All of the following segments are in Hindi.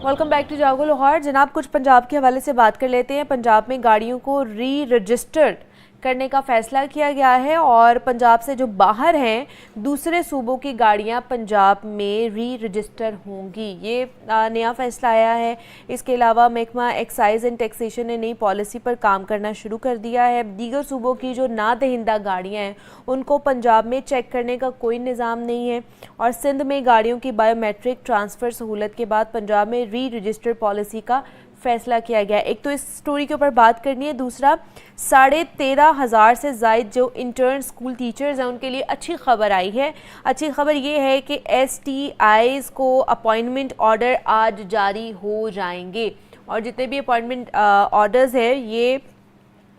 वेलकम बैक टू जागो लाहौर। जनाब, कुछ पंजाब के हवाले से बात कर लेते हैं। पंजाब में गाड़ियों को री रजिस्टर्ड करने का फैसला किया गया है और पंजाब से जो बाहर हैं दूसरे सूबों की गाड़ियां पंजाब में री रजिस्टर होंगी। ये नया फैसला आया है। इसके अलावा महकमा एक्साइज एंड टैक्सेशन ने नई पॉलिसी पर काम करना शुरू कर दिया है। दीगर सूबों की जो ना दहिंदा गाड़ियां हैं उनको पंजाब में चेक करने का कोई निज़ाम नहीं है और सिंध में गाड़ियों की बायोमेट्रिक ट्रांसफ़र सहूलत के बाद पंजाब में री रजिस्टर पॉलिसी का फैसला किया गया। एक तो इस स्टोरी के ऊपर बात करनी है, दूसरा 13,500 से ज़ायद जो इंटर्न स्कूल टीचर्स हैं उनके लिए अच्छी खबर आई है। अच्छी खबर ये है कि STIs को अपॉइंटमेंट ऑर्डर आज जारी हो जाएंगे और जितने भी अपॉइंटमेंट ऑर्डर्स हैं ये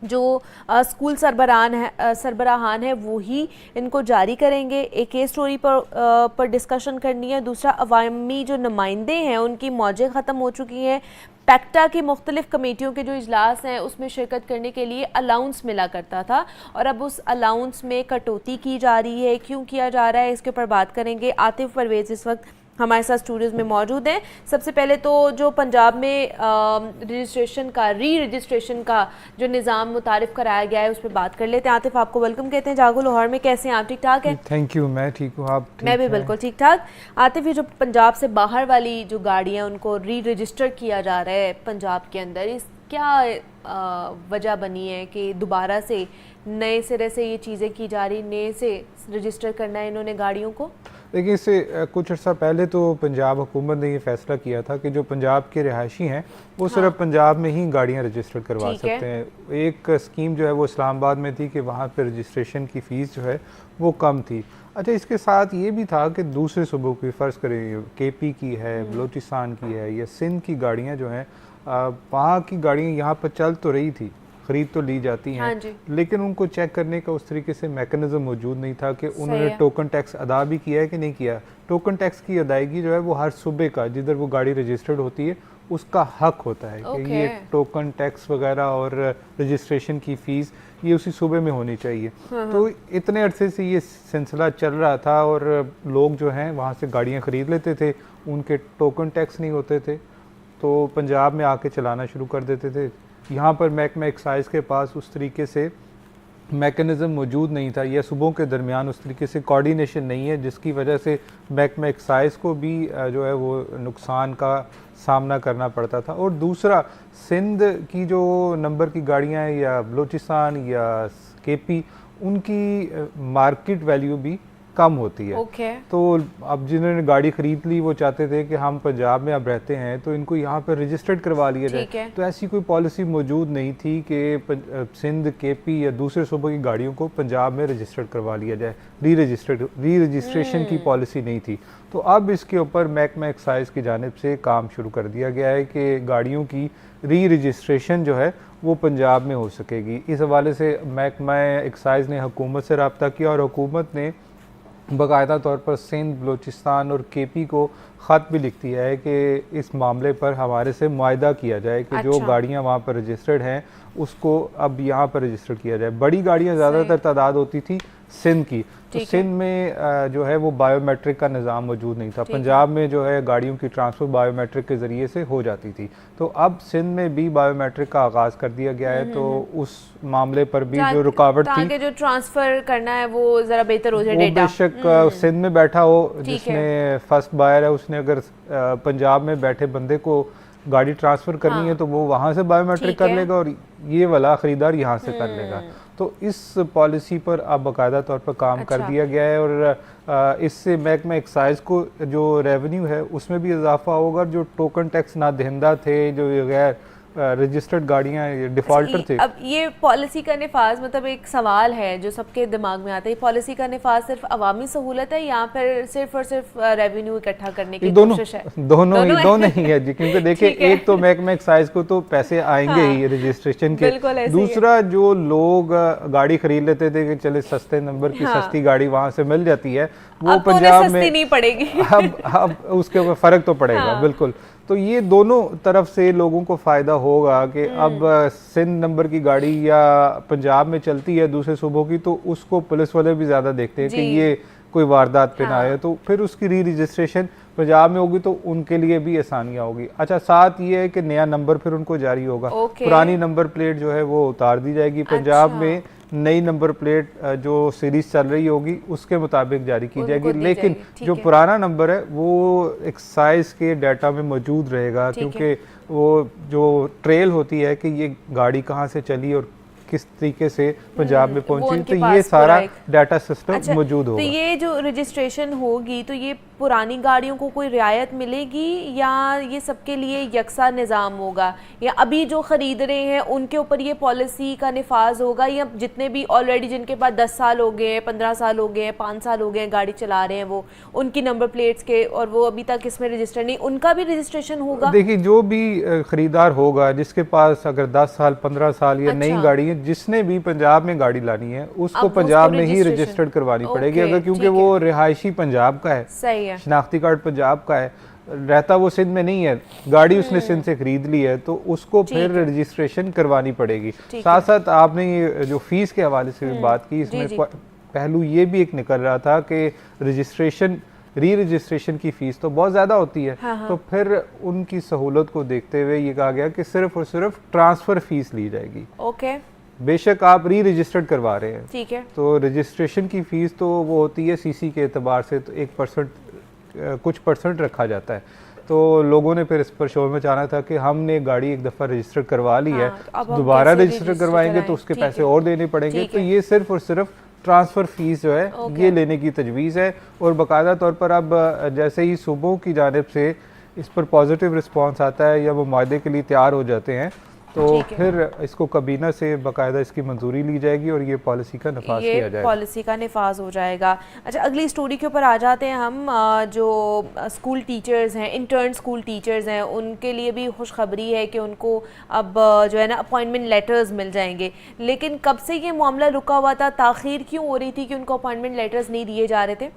जो स्कूल सरबराहान है वो ही इनको जारी करेंगे। एक ये स्टोरी पर डिस्कशन करनी है। दूसरा, अवामी जो नुमाइंदे हैं उनकी मौजें ख़त्म हो चुकी हैं। पैक्टा की मुख्तलिफ कमेटियों के जो इजलास हैं उसमें शिरकत करने के लिए अलाउंस मिला करता था और अब उस अलाउंस में कटौती की जा रही है। क्यों किया जा रहा है इसके ऊपर बात करेंगे। आतिफ परवेज़ इस वक्त हमारे साथ स्टूडियोज़ में मौजूद हैं। सबसे पहले तो जो पंजाब में री रजिस्ट्रेशन का जो निज़ाम मुतारिफ़ कराया गया है उस पर बात कर लेते हैं। आतिफ, आपको वेलकम कहते हैं जागो लाहौर में। कैसे हैं आप? ठीक ठाक हैं? थैंक यू, मैं ठीक हूँ, आप ठीक? मैं भी बिल्कुल ठीक ठाक। आतिफ, ये जो पंजाब से बाहर वाली जो गाड़ियाँ उनको री रजिस्टर किया जा रहा है पंजाब के अंदर, इस क्या वजह बनी है कि दोबारा से नए सिरे से ये चीज़ें की जा रही, नए से रजिस्टर करना है इन्होंने गाड़ियों को? देखिए, इससे कुछ अर्सा पहले तो पंजाब हुकूमत ने ये फैसला किया था कि जो पंजाब के रिहायशी हैं वो सिर्फ पंजाब में ही गाड़ियाँ रजिस्टर करवा सकते हैं। एक स्कीम जो है वो इस्लामाबाद में थी कि वहाँ पर रजिस्ट्रेशन की फ़ीस जो है वो कम थी। अच्छा, इसके साथ ये भी था कि दूसरे सूबों की, फ़र्ज़ करें KP की है, बलूचिस्तान की है या सिंध की गाड़ियाँ जो हैं, वहाँ की गाड़ियाँ यहाँ पर चल तो रही थी, ख़रीद तो ली जाती हैं, हाँ, लेकिन उनको चेक करने का उस तरीके से मैकेनिज़्म मौजूद नहीं था कि उन्होंने टोकन टैक्स अदा भी किया है कि नहीं किया। टोकन टैक्स की अदायगी जो है वो हर सूबे का, जिधर वो गाड़ी रजिस्टर्ड होती है उसका हक होता है कि ये टोकन टैक्स वगैरह और रजिस्ट्रेशन की फ़ीस ये उसी सूबे में होनी चाहिए। तो इतने अरसे से ये सिलसिला चल रहा था और लोग जो हैं वहाँ से गाड़ियाँ ख़रीद लेते थे, उनके टोकन टैक्स नहीं होते थे तो पंजाब में आके चलाना शुरू कर देते थे। यहाँ पर महकमा एक्साइज के पास उस तरीके से मैकेनिज़्म मौजूद नहीं था या सूबों के दरमियान उस तरीके से कोऑर्डिनेशन नहीं है, जिसकी वजह से महकमा एक्साइज को भी जो है वो नुकसान का सामना करना पड़ता था। और दूसरा, सिंध की जो नंबर की गाड़ियाँ हैं या बलूचिस्तान या KP, उनकी मार्केट वैल्यू भी कम होती है। तो अब जिन्होंने गाड़ी खरीद ली वो चाहते थे कि हम पंजाब में अब रहते हैं तो इनको यहाँ पर रजिस्टर्ड करवा लिया जाए। तो ऐसी कोई पॉलिसी मौजूद नहीं थी कि सिंध, KP या दूसरे सूबों की गाड़ियों को पंजाब में रजिस्टर्ड करवा लिया जाए। री रजिस्ट्रेशन की पॉलिसी नहीं थी। तो अब इसके ऊपर महकमा एक्साइज की जानिब से काम शुरू कर दिया गया है कि गाड़ियों की री रजिस्ट्रेशन जो है वो पंजाब में हो सकेगी। इस हवाले से महकमा एक्साइज ने हुकूमत से रब्ता किया और हुकूमत ने बाकायदा तौर पर सिंध, बलूचिस्तान और KP को ख़त भी लिखती है कि इस मामले पर हमारे से मुआहदा किया जाए कि जो गाड़ियाँ वहाँ पर रजिस्टर्ड हैं उसको अब यहाँ पर रजिस्टर किया जाए। बड़ी गाड़ियाँ ज़्यादातर तादाद होती थी सिंध की, तो सिंध में जो है वो बायोमेट्रिक का निज़ाम मौजूद नहीं था। पंजाब में जो है गाड़ियों की ट्रांसफ़र बायोमेट्रिक के ज़रिए से हो जाती थी, तो अब सिंध में भी बायोमेट्रिक का आगाज़ कर दिया गया है। तो उस मामले पर भी जो रुकावट थी, जो ट्रांसफ़र करना है वो ज़रा बेहतर हो जाए डेटा। बेशक सिंध में बैठा हो, जिसने फर्स्ट बायर है, उसने अगर पंजाब में बैठे बंदे को गाड़ी ट्रांसफ़र करनी है तो वो वहाँ से बायोमेट्रिक कर लेगा और ये वाला ख़रीदार यहाँ से कर लेगा। तो इस पॉलिसी पर अब बाकायदा तौर पर काम कर दिया गया है और इससे महकमा एक्साइज को जो रेवेन्यू है उसमें भी इजाफा होगा। जो टोकन टैक्स ना दहिंदा थे, जो गैर रजिस्टर्ड गाड़ियाँ डिफ़ॉल्टर थे। अब ये पॉलिसी का निफाज, मतलब एक सवाल है जो सबके दिमाग में आता है, पॉलिसी का निफाज सिर्फ अवामी सहूलत है या फिर सिर्फ और सिर्फ रेवेन्यू इकट्ठा करने की कोशिश है? दोनों नहीं है जी, क्योंकि देखिए एक तो महकमा एक्साइज को तो पैसे आएंगे ही रजिस्ट्रेशन के, दूसरा जो लोग गाड़ी खरीद लेते थे कि चले सस्ते नंबर की सस्ती गाड़ी वहाँ से मिल जाती है, वो पंजाब में नहीं पड़ेगी। अब उसके ऊपर फ़र्क तो पड़ेगा बिल्कुल। तो ये दोनों तरफ से लोगों को फ़ायदा होगा कि अब सिंध नंबर की गाड़ी या पंजाब में चलती है दूसरे सूबों की, तो उसको पुलिस वाले भी ज़्यादा देखते हैं कि ये कोई वारदात पे ना हाँ। आए, तो फिर उसकी री रजिस्ट्रेशन पंजाब में होगी तो उनके लिए भी आसानियाँ होगी। अच्छा, साथ ये है कि नया नंबर फिर उनको जारी होगा, ओके। पुरानी नंबर प्लेट जो है वो उतार दी जाएगी। पंजाब अच्छा। में नई नंबर प्लेट जो सीरीज चल रही होगी उसके मुताबिक जारी की उनको जाएगी, दी लेकिन जाएगी, ठीक जो है। पुराना नंबर है वो एक्साइज के डाटा में मौजूद रहेगा, ठीक है। क्योंकि वो जो ट्रेल होती है कि ये गाड़ी कहाँ से चली और किस तरीके से पंजाब में वो पहुंची, उनके तो ये पास सारा पूरा एक- डाटा सिस्टम अच्छा, मौजूद तो होगा। ये जो रजिस्ट्रेशन होगी तो ये पुरानी गाड़ियों को कोई रियायत मिलेगी या ये सबके लिए यकसा निज़ाम होगा, या अभी जो ख़रीद रहे हैं उनके ऊपर ये पॉलिसी का निफाज होगा, या जितने भी ऑलरेडी जिनके पास 10 साल हो गए हैं, 15 साल हो गए हैं, 5 साल हो गए हैं गाड़ी चला रहे हैं, वो उनकी नंबर प्लेट्स के और वो अभी तक इसमें रजिस्टर नहीं, उनका भी रजिस्ट्रेशन होगा? देखिए, जो भी खरीदार होगा जिसके पास अगर 10 साल 15 साल या नई अच्छा। गाड़ी है, जिसने भी पंजाब में गाड़ी लानी है उसको अब पंजाब उसको में ही registration- रजिस्टर्ड करवानी पड़ेगी। ओके, अगर क्योंकि ठीक है। वो रिहायशी पंजाब का है, सही है। शनाख्ती कार्ड पंजाब का है, रहता वो सिंध में नहीं है, गाड़ी उसने सिंध से खरीद ली है, तो उसको फिर ठीक है। रजिस्ट्रेशन करवानी पड़ेगी। ठीक साथ साथ आपने ये जो फीस के हवाले से भी बात की, जी, इसमें जी। पहलू ये भी एक निकल रहा था कि रजिस्ट्रेशन री रजिस्ट्रेशन की फ़ीस तो बहुत ज़्यादा होती है। हाँ। तो फिर उनकी सहूलत को देखते हुए ये कहा गया कि सिर्फ और सिर्फ ट्रांसफ़र फ़ीस ली जाएगी। ओके, बेशक आप री रजिस्टर्ड करवा रहे हैं, ठीक है। तो रजिस्ट्रेशन की फ़ीस तो वो होती है सीसी के एतबार से, तो 1% कुछ परसेंट रखा जाता है। तो लोगों ने फिर इस पर शोर मचाना था कि हमने गाड़ी एक दफ़ा रजिस्टर करवा ली है, हाँ, तो अब हम दोबारा कैसे रजिस्टर रजिस्टर करवाएंगे तो कराएं? उसके ठीक पैसे है। और देने पड़ेंगे। ठीक तो है। ये सिर्फ और सिर्फ ट्रांसफ़र फ़ीस जो है ओके। ये लेने की तजवीज़ है। और बाकायदा तौर पर अब जैसे ही सूबों की जानिब से इस पर पॉजिटिव रिस्पॉन्स आता है या वो मुआहदे के लिए तैयार हो जाते हैं, तो ठीक है। फिर इसको काबीना से बाकायदा इसकी मंजूरी ली जाएगी और ये पॉलिसी का नफाज किया ये जाएगा। पॉलिसी का निफाज हो जाएगा। अच्छा, अगली स्टोरी के ऊपर आ जाते हैं हम। जो स्कूल टीचर्स हैं, इंटर्न स्कूल टीचर्स हैं, उनके लिए भी खुशखबरी है कि उनको अब जो है ना अपॉइंटमेंट लेटर्स मिल जाएंगे। लेकिन कब से ये मामला रुका हुआ था, ताख़ीर क्यों हो रही थी कि उनको अपॉइंटमेंट लेटर्स नहीं दिए जा रहे थे?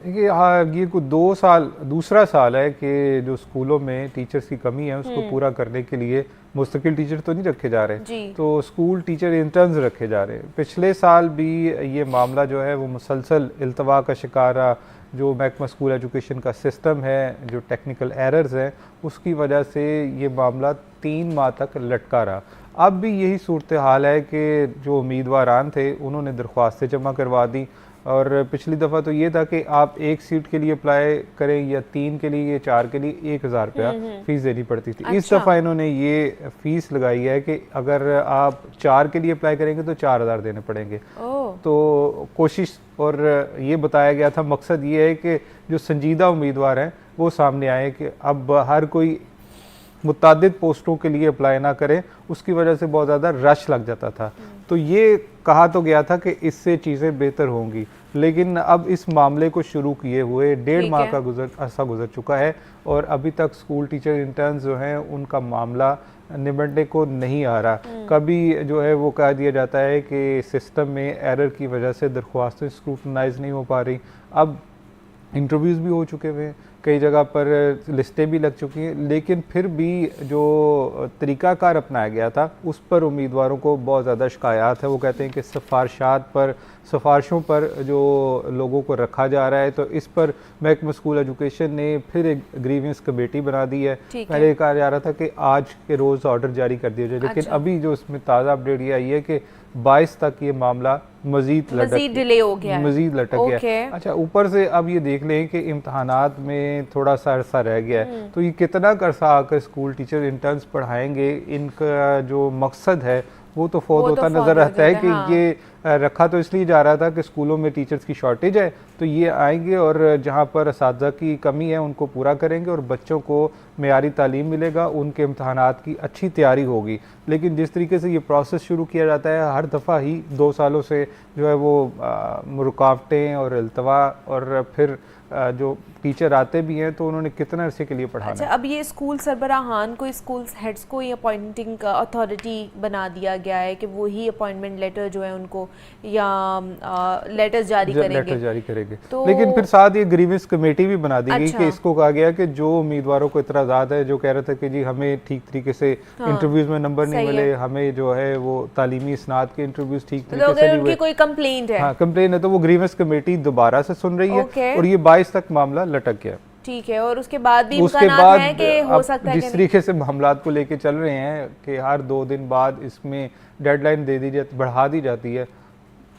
देखिए, हाँ, ये कुछ 2 साल दूसरा साल है कि जो स्कूलों में टीचर्स की कमी है उसको पूरा करने के लिए मुस्तकिल टीचर तो नहीं रखे जा रहे, जी। तो स्कूल टीचर इंटर्न्स रखे जा रहे हैं। पिछले साल भी ये मामला जो है वो मुसलसल इल्तवा का शिकार रहा। जो महकमा स्कूल एजुकेशन का सिस्टम है, जो टेक्निकल एरर्स हैं, उसकी वजह से ये मामला 3 माह तक लटका रहा। अब भी यही सूरत हाल है कि जो उम्मीदवारान थे उन्होंने दरख्वास्तें जमा करवा दी, और पिछली दफ़ा तो ये था कि आप 1 सीट के लिए अप्लाई करें या 3 के लिए या 4 के लिए 1000 रुपया फ़ीस देनी पड़ती थी। इस अच्छा। दफ़ा इन्होंने ये फ़ीस लगाई है कि अगर आप 4 के लिए अप्लाई करेंगे तो 4000 देने पड़ेंगे। ओह, तो कोशिश और ये बताया गया था, मकसद ये है कि जो संजीदा उम्मीदवार हैं वो सामने आए कि अब हर कोई मुतादिद पोस्टों के लिए अप्लाई ना करें, उसकी वजह से बहुत ज़्यादा रश लग जाता था। तो ये कहा तो गया था कि इससे चीज़ें बेहतर होंगी, लेकिन अब इस मामले को शुरू किए हुए 1.5 ठीक माह है। का अरसा गुजर चुका है और अभी तक स्कूल टीचर इंटर्न्स जो हैं उनका मामला निबटने को नहीं आ रहा। कभी जो है वो कह दिया जाता है कि सिस्टम में एरर की वजह से दरख्वास्तें स्क्रूटनाइज नहीं हो पा रही। अब इंटरव्यूज़ भी हो चुके हुए हैं, कई जगह पर लिस्टें भी लग चुकी हैं, लेकिन फिर भी जो तरीक़ाकार अपनाया गया था उस पर उम्मीदवारों को बहुत ज़्यादा शिकायत है। वो कहते हैं कि सिफारिशों पर जो लोगों को रखा जा रहा है, तो इस पर महकमा स्कूल एजुकेशन ने फिर एक ग्रीवेंस कमेटी बना दी है। पहले कहा जा रहा था कि आज के रोज़ ऑर्डर जारी कर दिया जाए, लेकिन अच्छा। अभी जो इसमें ताज़ा अपडेट ये आई है कि 22 तक ये मामला मजीद डिले हो गया है। मजीद लटक गया ओके। है। अच्छा, ऊपर से अब ये देख लें कि इम्तहानात में थोड़ा सा अरसा रह गया है, तो ये कितना अरसा आकर स्कूल टीचर इंटर्न्स पढ़ाएंगे, इनका जो मकसद है वो तो फौत होता नज़र आता है कि ये रखा तो इसलिए जा रहा था कि स्कूलों में टीचर्स की शॉर्टेज है, तो ये आएंगे और जहाँ पर असातिज़ा की कमी है उनको पूरा करेंगे और बच्चों को मेयारी तालीम मिलेगा, उनके इम्तहानात की अच्छी तैयारी होगी। लेकिन जिस तरीके से ये प्रोसेस शुरू किया जाता है, हर दफ़ा ही 2 सालों से जो है वो रुकावटें और इल्तवा और फिर जो टीचर आते भी हैं तो उन्होंने कितना अरसे के लिए पढ़ाना अच्छा, है। अब ये स्कूल सरबराहान को, स्कूल हेड्स को ये अपॉइंटिंग अथॉरिटी बना दिया गया है कि वो ही अपॉइंटमेंट लेटर जो है उनको या लेटर्स जारी करेंगे। लेटर जारी करेंगे। तो लेकिन फिर साथ ये ग्रीवेंस कमेटी भी बना दी गई अच्छा। कि इसको कहा गया कि जो उम्मीदवारों को इतराज़ात है, जो कह रहे थे कि जी हमें ठीक तरीके से इंटरव्यूज में नंबर नहीं मिले, हमें जो है वो तालीमी इसनाद के इंटरव्यूज ठीक तरीके से नहीं हुए, कोई कंप्लेंट है, हाँ कंप्लेन है, तो वो ग्रीवेंस कमेटी दोबारा से सुन रही है और ये 22 तक मामला लटक गया। ठीक है, और उसके बाद भी उसके इम्कानात बाद है कि हो सकता है जिस तरीके से मामलात को लेके चल रहे हैं कि हर 2 दिन बाद इसमें डेडलाइन दे दी जाती, बढ़ा दी जाती है,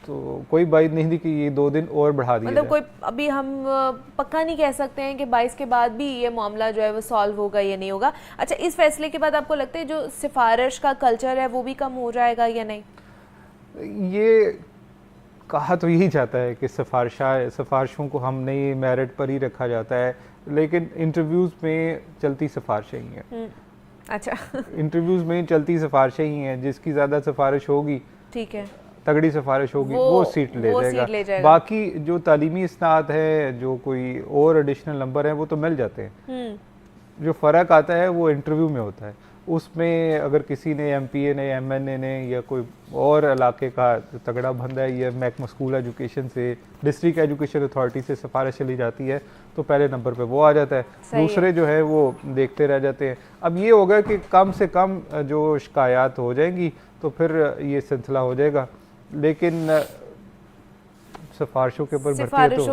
तो कोई बात नहीं थी कि ये 2 दिन और बढ़ा दिया मतलब कोई अभी हम पक्का नहीं कह सकते हैं कि 22 के बाद भी ये मामला जो है वो सॉल्व होगा या नहीं होगा। अच्छा, इस फैसले के बाद आपको लगता है जो सिफारिश का कल्चर है वो भी कम हो जाएगा या नहीं? ये कहा तो यही जाता है कि सिफारिशों को हमने मेरिट पर ही रखा जाता है, लेकिन इंटरव्यूज़ में चलती सिफारिशें ही हैं। अच्छा इंटरव्यूज़ में चलती सिफारिशें ही हैं, जिसकी ज़्यादा सिफारिश होगी, ठीक है, तगड़ी सिफारिश होगी, वो सीट ले जाएगा। बाकी जो तालीमी इसनाद है, जो कोई और एडिशनल नंबर है, वो तो मिल जाते हैं। जो फ़र्क आता है वो इंटरव्यू में होता है। उसमें अगर किसी ने MPA ने, MNA ने या कोई और इलाके का तगड़ा बंदा है या महकमा स्कूल एजुकेशन से, डिस्ट्रिक्ट एजुकेशन अथॉरिटी से सिफारिश चली जाती है तो पहले नंबर पे वो आ जाता है, दूसरे जो है वो देखते रह जाते हैं। अब ये होगा कि कम से कम जो शिकायत हो जाएंगी तो फिर ये सिलसिला हो जाएगा, लेकिन सिफारिशों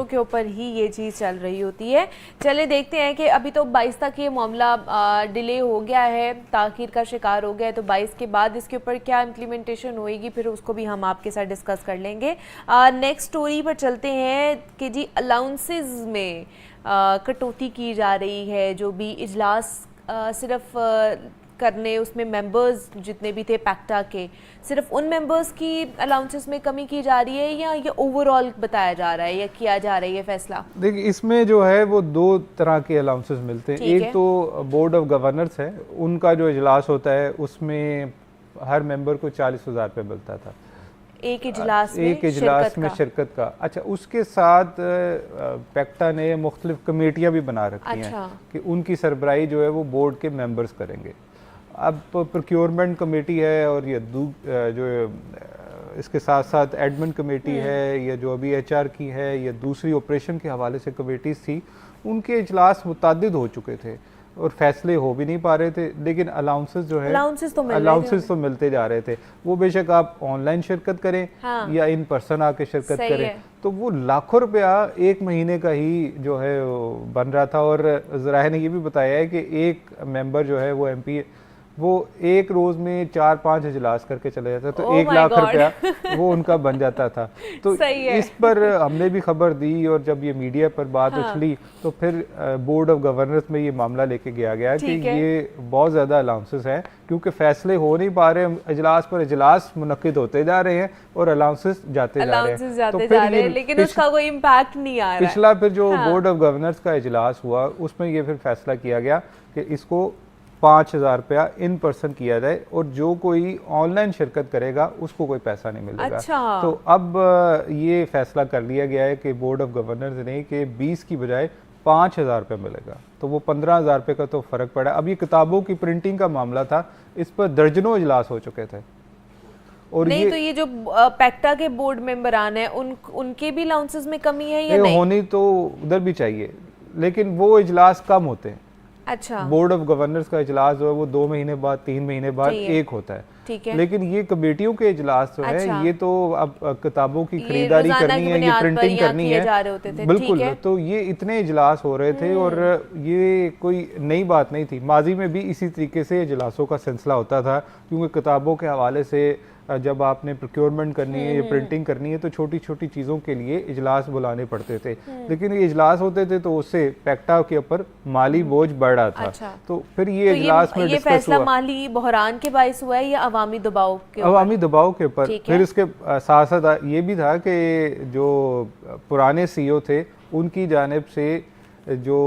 के ऊपर ही ये चीज़ चल रही होती है। चले देखते हैं कि अभी तो 22 तक ये मामला डिले हो गया है, ताखीर का शिकार हो गया है, तो 22 के बाद इसके ऊपर क्या इम्प्लीमेंटेशन होएगी फिर उसको भी हम आपके साथ डिस्कस कर लेंगे। नेक्स्ट स्टोरी पर चलते हैं कि जी अलाउंसेस में कटौती की जा रही है। जो भी इजलास सिर्फ करने उसमें मेंबर्स जितने भी थे पैक्टा के, सिर्फ उन मेंबर्स की अलाउंसेस में कमी की जा रही है या ये ओवरऑल बताया जा रहा है या किया जा रहा है ये फैसला? देखिए, इसमें जो है वो 2 तरह के अलाउंसेस मिलते हैं। एक तो बोर्ड ऑफ गवर्नर्स है, उनका जो इजलास होता है उसमें हर मेंबर को 40,000 रुपये मिलता था एक इजलास में शिरकत का। अच्छा, उसके साथ पैक्टा ने मुख्तलिफ कमेटियाँ भी बना रखी हैं कि उनकी सरबराही जो है वो बोर्ड के मेंबर्स करेंगे। अब प्रोक्योरमेंट कमेटी है और ये जो इसके साथ साथ एडमिन कमेटी है या जो अभी HR की है या दूसरी ऑपरेशन के हवाले से कमेटीज़ थी, उनके इजलास मुतअद्दिद हो चुके थे और फैसले हो भी नहीं पा रहे थे, लेकिन अलाउंसेस जो है अलाउंसेस तो मिलते जा रहे थे। वो बेशक आप ऑनलाइन शिरकत करें या इन पर्सन आके शिरकत करें, तो वो लाखों रुपया एक महीने का ही जो है बन रहा था। और ज़राए ने ये भी बताया है कि एक मेंबर जो है वो MP वो एक रोज में 4-5 इजलास करके चले जाता, तो 1 लाख रुपया वो उनका बन जाता था। तो इस पर हमने भी खबर दी और जब ये मीडिया पर बात उछली तो फिर बोर्ड ऑफ गवर्नर्स में ये मामला लेके गया गया कि ये बहुत ज़्यादा अलाउंसेस हैं, क्योंकि फैसले हो नहीं पा रहे, इजलास पर इजलास मुनक्किद होते जा रहे हैं और अलाउंसेस जाते जा रहे हैं, तो फिर लेकिन उसका कोई इम्पैक्ट नहीं आ रहा। पिछला फिर जो बोर्ड ऑफ गवर्नर्स का इजलास हुआ उसमें ये फिर फैसला किया गया कि इसको 5,000 रुपया इन पर्सन किया जाए और जो कोई ऑनलाइन शिरकत करेगा उसको कोई पैसा नहीं मिलेगा। तो अब ये फैसला कर लिया गया है कि बोर्ड ऑफ गवर्नर्स ने कि 20 की बजाय 5,000 रुपये मिलेगा, तो वो 15,000 रुपये का तो फ़र्क पड़ा। अब ये किताबों की प्रिंटिंग का मामला था, इस पर दर्जनों इजलास हो चुके थे। और नहीं, तो ये जो पैक्टा के बोर्ड मेंबरान हैं उनके भी अलाउंसेस में कमी है या नहीं? होनी तो उधर भी चाहिए, लेकिन वो इजलास कम होते हैं। अच्छा, बोर्ड ऑफ गवर्नर्स का इजलास जो है वो 2 महीने बाद 3 महीने बाद एक होता है, ठीक है। लेकिन ये कमेटियों के इजलास जो है ये तो अब किताबों की खरीदारी करनी है, ये प्रिंटिंग करनी है, बिल्कुल। तो ये इतने इजलास हो रहे थे और ये कोई नई बात नहीं थी, माजी में भी इसी तरीके से इजलासों का सिलसिला होता था, क्योंकि किताबों के हवाले से जब आपने प्रोक्योरमेंट करनी है या प्रिंटिंग करनी है तो छोटी छोटी चीज़ों के लिए इजलास बुलाने पड़ते थे, लेकिन ये इजलास होते थे तो उससे पैक्टा के ऊपर माली बोझ बढ़ रहा था। अच्छा, तो फिर ये इजलास में डिस्कस हुआ। ये फैसला माली बहरान के बायस हुआ है या अवामी दबाव के ऊपर? अवामी दबाव के ऊपर। फिर इसके साथ साथ ये भी था कि जो पुराने CEO थे उनकी जानिब से जो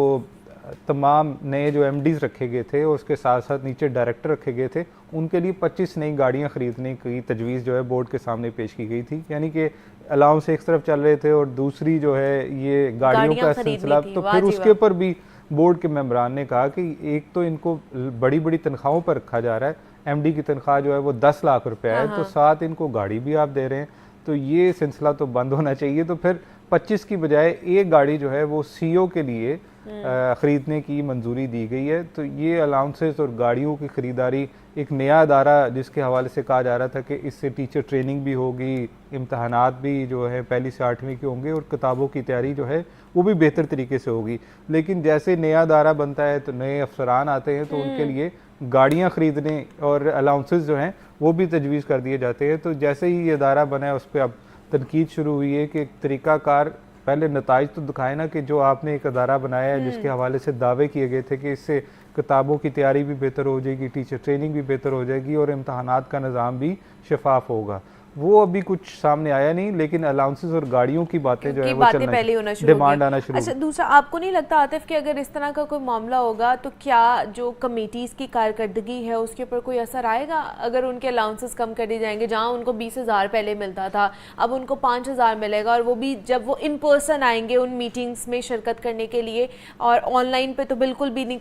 तमाम नए जो MDs रखे गए थे और उसके साथ साथ नीचे डायरेक्टर रखे गए थे, उनके लिए 25 नई गाड़ियां खरीदने की तजवीज़ जो है बोर्ड के सामने पेश की गई थी। यानी कि अलाउंस एक तरफ चल रहे थे और दूसरी जो है ये गाड़ियों का सिलसिला, तो फिर उसके ऊपर भी बोर्ड के मेंबरान ने कहा कि एक तो इनको बड़ी बड़ी तनख्वाहों पर रखा जा रहा है, एमडी की तनख्वाह जो है वो 10 लाख रुपया है, तो साथ इनको गाड़ी भी आप दे रहे हैं, तो ये सिलसिला तो बंद होना चाहिए। तो फिर 25 की बजाय एक गाड़ी जो है वो सीओ के लिए ख़रीदने की मंजूरी दी गई है। तो ये अलाउंसेस और गाड़ियों की ख़रीदारी एक नया अदारा जिसके हवाले से कहा जा रहा था कि इससे टीचर ट्रेनिंग भी होगी, इम्तहानात भी जो है पहली से 8वीं के होंगे और किताबों की तैयारी जो है वो भी बेहतर तरीके से होगी। लेकिन जैसे नया अदारा बनता है तो नए अफसरान आते हैं, तो उनके लिए गाड़ियाँ ख़रीदने और अलाउंसेस जो हैं वो भी तजवीज़ कर दिए जाते हैं। तो जैसे ही ये अदारा बना है उस पर अब तनकीद शुरू हुई है कि एक तरीक़ाकार पहले नताइज तो दिखाए ना कि जो आपने एक अदारा बनाया है जिसके हवाले से दावे किए गए थे कि इससे किताबों की तैयारी भी बेहतर हो जाएगी, टीचर ट्रेनिंग भी बेहतर हो जाएगी और इम्तहानात का निज़ाम भी शफाफ होगा, वो अभी कुछ सामने आया नहीं। लेकिन अलाउंसेस और गाड़ियों की बातें जो है वो चलना, पहले होना शुरू, डिमांड आना शुरू। अच्छा, दूसरा, आपको नहीं लगता आतिफ कि अगर इस तरह का कोई मामला होगा तो क्या जो कमेटीज़ की कारकर्दगी है उसके ऊपर कोई असर आएगा? अगर उनके अलाउंसेस कम कर दिए जाएंगे, जहाँ उनको 20,000 पहले मिलता था अब उनको 5,000 मिलेगा, और वो भी जब वो इन पर्सन आएंगे उन मीटिंग्स में शिरकत करने के लिए, और ऑनलाइन पे तो बिल्कुल भी नहीं,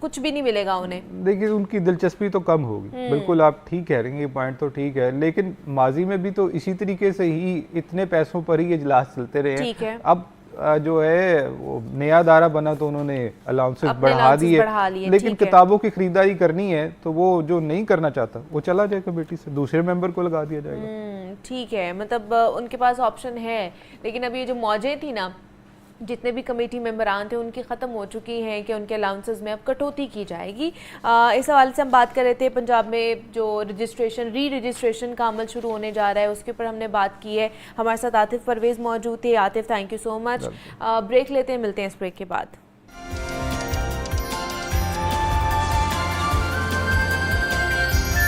कुछ भी नहीं मिलेगा उन्हें। देखिए उनकी दिलचस्पी तो कम होगी, बिल्कुल आप ठीक कह रहे हैं, ये पॉइंट तो ठीक है, लेकिन माजी में भी तो इसी तरीके से ही इतने पैसों पर ही इजलास चलते रहे हैं। अब जो है वो नया दारा बना तो उन्होंने अलाउंसेस बढ़ा दिए, लेकिन किताबों की खरीदारी करनी है तो वो जो नहीं करना चाहता वो चला जाए कमेटी से, दूसरे मेंबर को लगा दिया जाएगा। ठीक है, मतलब उनके पास ऑप्शन है। लेकिन अब ये जो मौजें थी ना, जितने भी कमेटी मेंबरान थे उनकी ख़त्म हो चुकी हैं कि उनके अलाउंसेस में अब कटौती की जाएगी। इस हवाले से हम बात कर रहे थे, पंजाब में जो री रजिस्ट्रेशन का अमल शुरू होने जा रहा है उसके ऊपर हमने बात की है। हमारे साथ आतिफ परवेज़ मौजूद थे। Atif, thank you so much. Break लेते हैं, मिलते हैं इस ब्रेक के बाद।